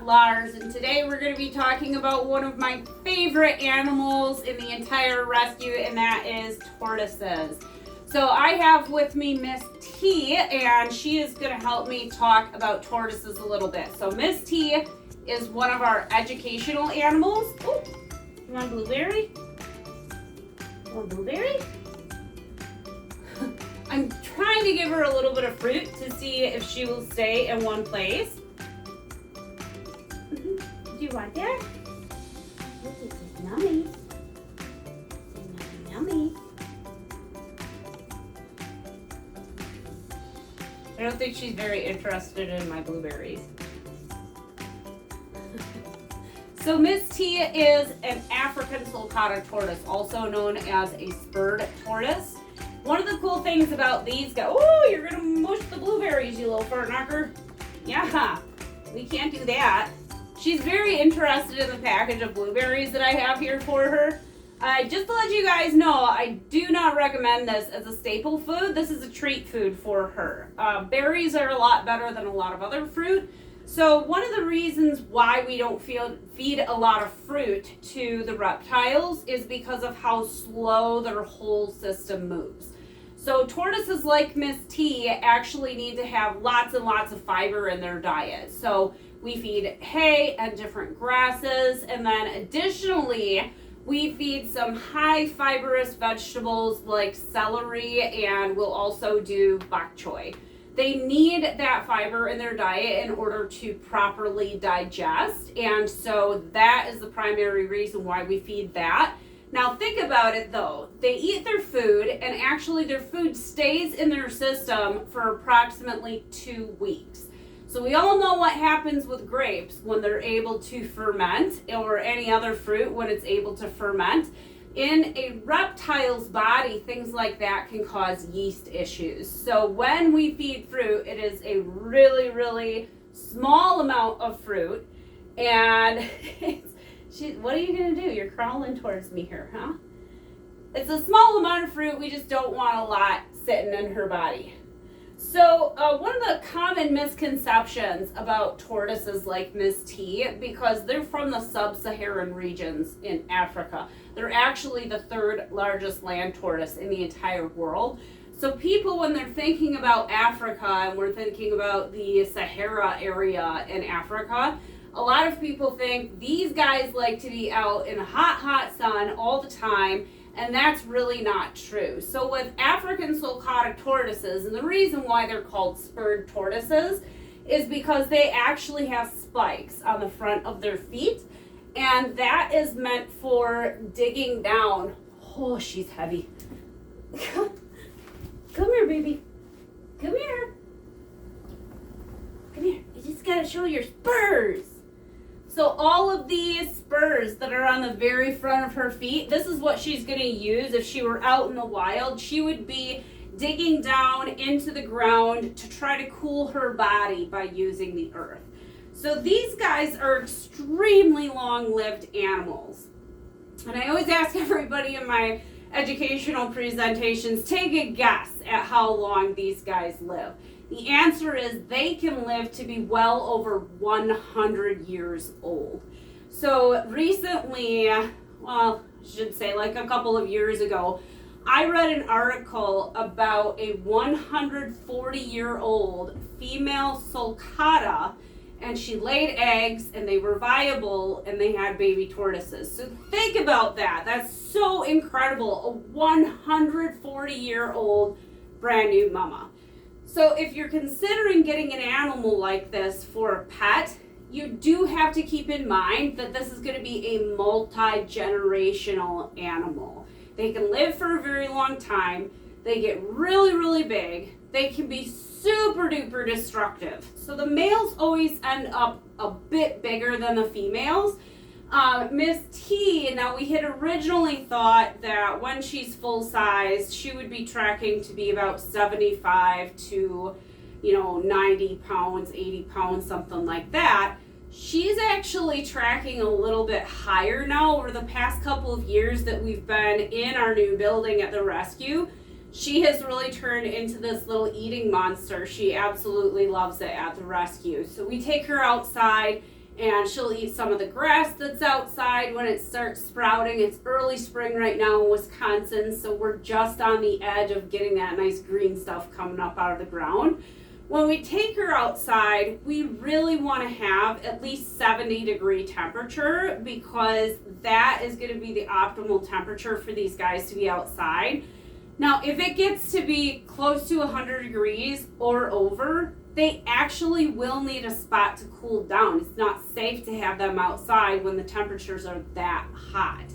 Lars, and today we're going to be talking about one of my favorite animals in the entire rescue, and that is tortoises. So I have with me Miss T, and she is going to help me talk about tortoises a little bit. So Miss T is one of our educational animals. Oh, you want a blueberry? Want a blueberry? I'm trying to give her a little bit of fruit to see if she will stay in one place. Do you want that? Look, this is yummy. This is yummy. I don't think she's very interested in my blueberries. So Miss T is an African sulcata tortoise, also known as a spurred tortoise. One of the cool things about these guys, oh, you're gonna mush the blueberries, you little fart knocker. Yeah, we can't do that. She's very interested in the package of blueberries that I have here for her. Just to let you guys know, I do not recommend this as a staple food. This is a treat food for her. Berries are a lot better than a lot of other fruit. So one of the reasons why we don't feed a lot of fruit to the reptiles is because of how slow their whole system moves. So tortoises like Miss T actually need to have lots and lots of fiber in their diet. So we feed hay and different grasses, and then additionally, we feed some high fibrous vegetables like celery, and we'll also do bok choy. They need that fiber in their diet in order to properly digest, and so that is the primary reason why we feed that. Now think about it though, they eat their food, and actually their food stays in their system for approximately 2 weeks. So we all know what happens with grapes when they're able to ferment, or any other fruit when it's able to ferment. In a reptile's body, things like that can cause yeast issues. So when we feed fruit, it is a really, really small amount of fruit. And what are you going to do? You're crawling towards me here, huh? It's a small amount of fruit. We just don't want a lot sitting in her body. So one of the common misconceptions about tortoises like Miss T, because they're from the sub-Saharan regions in Africa, they're actually the third largest land tortoise in the entire world. So people, when they're thinking about Africa, and we're thinking about the Sahara area in Africa, a lot of people think these guys like to be out in the hot, hot sun all the time. And that's really not true. So with African sulcata tortoises, and the reason why they're called spurred tortoises is because they actually have spikes on the front of their feet. And that is meant for digging down. Oh, she's heavy. Come here, baby. Come here. Come here. You just gotta show your spurs. So all of these spurs that are on the very front of her feet, this is what she's going to use if she were out in the wild. She would be digging down into the ground to try to cool her body by using the earth. So these guys are extremely long-lived animals. And I always ask everybody in my educational presentations, take a guess at how long these guys live. The answer is they can live to be well over 100 years old. So recently, well, I should say like a couple of years ago, I read an article about a 140-year-old female sulcata, and she laid eggs and they were viable and they had baby tortoises. So think about that. That's so incredible. A 140-year-old brand new mama. So if you're considering getting an animal like this for a pet, you do have to keep in mind that this is going to be a multi-generational animal. They can live for a very long time. They get really, really big. They can be super duper destructive. So the males always end up a bit bigger than the females. Miss T, now we had originally thought that when she's full size, she would be tracking to be about 75 to, 90 pounds, 80 pounds, something like that. She's actually tracking a little bit higher now over the past couple of years that we've been in our new building at the rescue. She has really turned into this little eating monster. She absolutely loves it at the rescue. So we take her outside and she'll eat some of the grass that's outside when it starts sprouting. It's early spring right now in Wisconsin, so we're just on the edge of getting that nice green stuff coming up out of the ground. When we take her outside, we really want to have at least 70-degree temperature, because that is going to be the optimal temperature for these guys to be outside. Now, if it gets to be close to 100 degrees or over, they actually will need a spot to cool down. It's not safe to have them outside when the temperatures are that hot.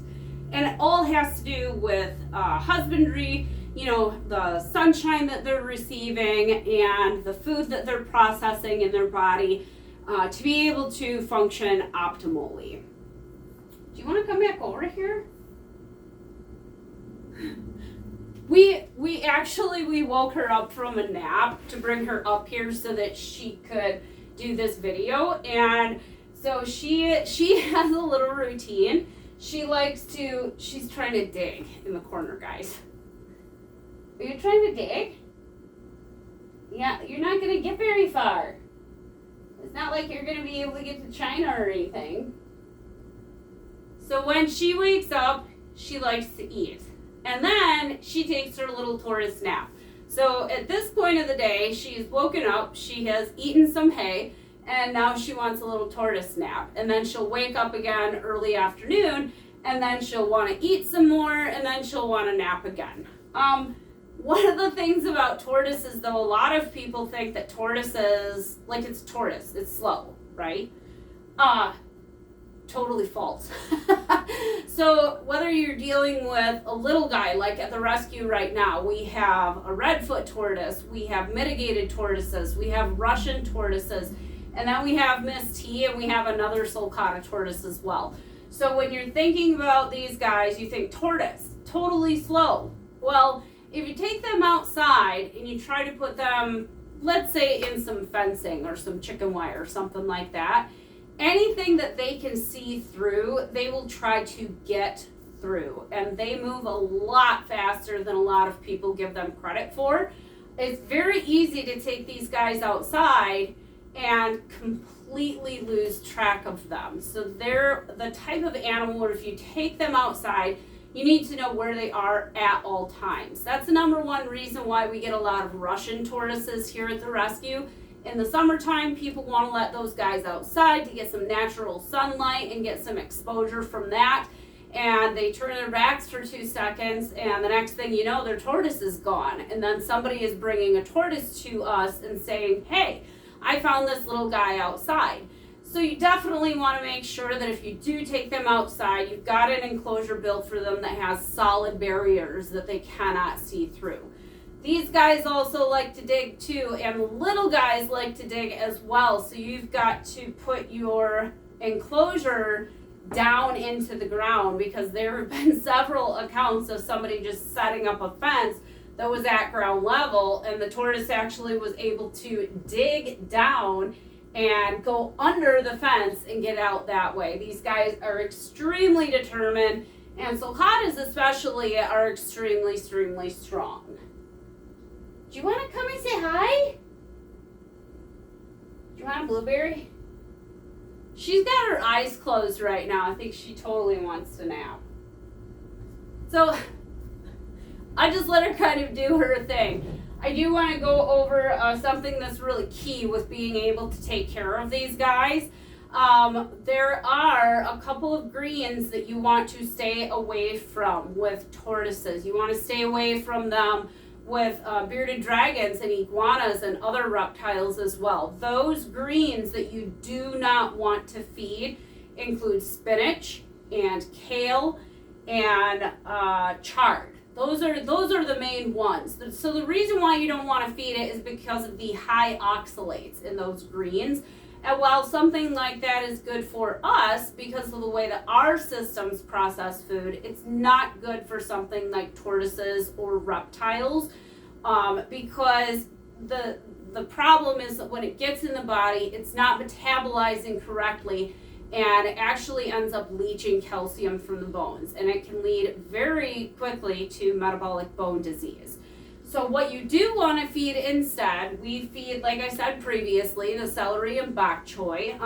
And it all has to do with husbandry, you know, the sunshine that they're receiving and the food that they're processing in their body to be able to function optimally. Do you want to come back over here? We woke her up from a nap to bring her up here so that she could do this video, and so she has a little routine. She's trying to dig in the corner, guys. Are you trying to dig? Yeah, you're not gonna get very far. It's not like you're gonna be able to get to China or anything. So when she wakes up, she likes to eat. And then she takes her little tortoise nap. So at this point of the day, she's woken up, she has eaten some hay, and now she wants a little tortoise nap. And then she'll wake up again early afternoon, and then she'll want to eat some more, and then she'll want to nap again. One of the things about tortoises, though, a lot of people think that tortoises, like it's tortoise, it's slow, right? Totally false. So whether you're dealing with a little guy, like at the rescue right now, we have a redfoot tortoise, we have mitigated tortoises, we have Russian tortoises, and then we have Miss T, and we have another Sulcata tortoise as well. So when you're thinking about these guys, you think tortoise, totally slow. Well, if you take them outside and you try to put them, let's say, in some fencing or some chicken wire or something like that, anything that they can see through, they will try to get through. And they move a lot faster than a lot of people give them credit for. It's very easy to take these guys outside and completely lose track of them. So they're the type of animal where if you take them outside, you need to know where they are at all times. That's the number one reason why we get a lot of Russian tortoises here at the rescue. In the summertime, people want to let those guys outside to get some natural sunlight and get some exposure from that. And they turn their backs for 2 seconds, and the next thing you know, their tortoise is gone. And then somebody is bringing a tortoise to us and saying, hey, I found this little guy outside. So you definitely want to make sure that if you do take them outside, you've got an enclosure built for them that has solid barriers that they cannot see through. These guys also like to dig too, and little guys like to dig as well. So you've got to put your enclosure down into the ground, because there have been several accounts of somebody just setting up a fence that was at ground level, and the tortoise actually was able to dig down and go under the fence and get out that way. These guys are extremely determined, and sulcatas especially are extremely, extremely strong. Do you want to come and say hi? Do you want a blueberry? She's got her eyes closed right now. I think she totally wants to nap. So I just let her kind of do her thing. I do want to go over something that's really key with being able to take care of these guys. There are a couple of greens that you want to stay away from with tortoises. You want to stay away from them with bearded dragons and iguanas and other reptiles as well. Those greens that you do not want to feed include spinach and kale and chard. Those are the main ones. So the reason why you don't want to feed it is because of the high oxalates in those greens. And while something like that is good for us because of the way that our systems process food, it's not good for something like tortoises or reptiles, because the problem is that when it gets in the body, it's not metabolizing correctly, and it actually ends up leaching calcium from the bones, and it can lead very quickly to metabolic bone disease. So what you do want to feed instead, we feed, like I said previously, the celery and bok choy.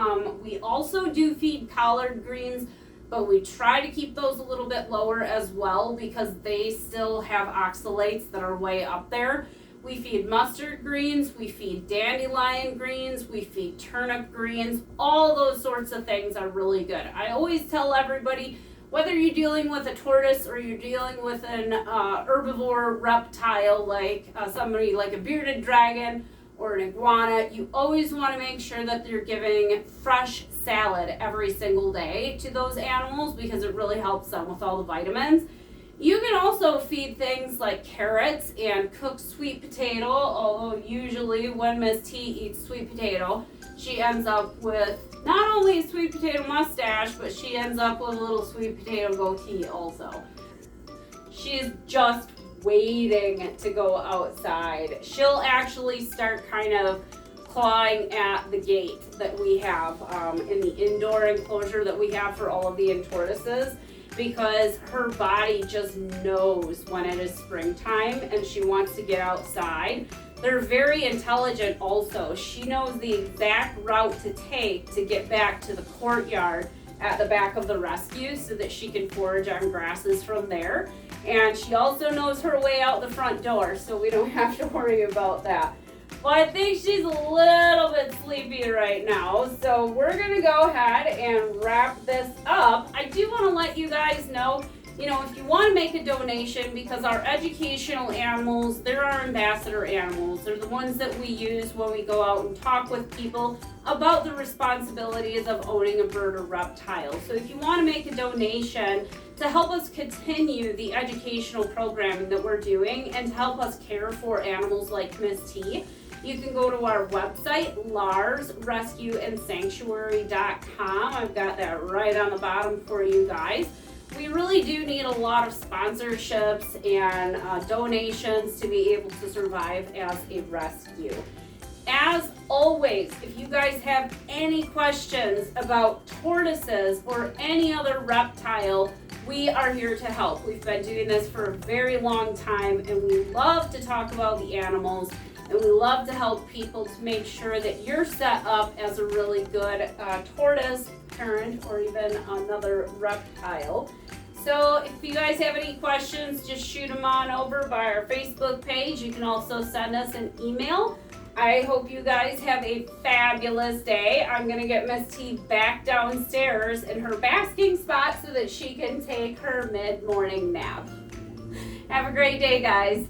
We also do feed collard greens, but we try to keep those a little bit lower as well because they still have oxalates that are way up there. We feed mustard greens, we feed dandelion greens, we feed turnip greens. All those sorts of things are really good. I always tell everybody, whether you're dealing with a tortoise or you're dealing with an herbivore reptile like somebody like a bearded dragon or an iguana, you always want to make sure that you're giving fresh salad every single day to those animals because it really helps them with all the vitamins. You can also feed things like carrots and cooked sweet potato, although usually when Miss T eats sweet potato, she ends up with not only a sweet potato mustache, but she ends up with a little sweet potato goatee also. She's just waiting to go outside. She'll actually start kind of clawing at the gate that we have in the indoor enclosure that we have for all of the tortoises, because her body just knows when it is springtime and she wants to get outside. They're very intelligent also. She knows the exact route to take to get back to the courtyard at the back of the rescue so that she can forage on grasses from there. And she also knows her way out the front door, so we don't have to worry about that. Well, I think she's a little bit sleepy right now, so we're gonna go ahead and wrap this up. I do want to let you guys know, if you want to make a donation, because our educational animals, they're our ambassador animals. They're the ones that we use when we go out and talk with people about the responsibilities of owning a bird or reptile. So if you want to make a donation to help us continue the educational programming that we're doing and to help us care for animals like Miss T, you can go to our website, larsrescueandsanctuary.com. I've got that right on the bottom for you guys. We really do need a lot of sponsorships and donations to be able to survive as a rescue. As always, if you guys have any questions about tortoises or any other reptile, we are here to help. We've been doing this for a very long time, and we love to talk about the animals, and we love to help people to make sure that you're set up as a really good tortoise parent or even another reptile. So if you guys have any questions, just shoot them on over by our Facebook page. You can also send us an email. I hope you guys have a fabulous day. I'm going to get Miss T back downstairs in her basking spot so that she can take her mid-morning nap. Have a great day, guys.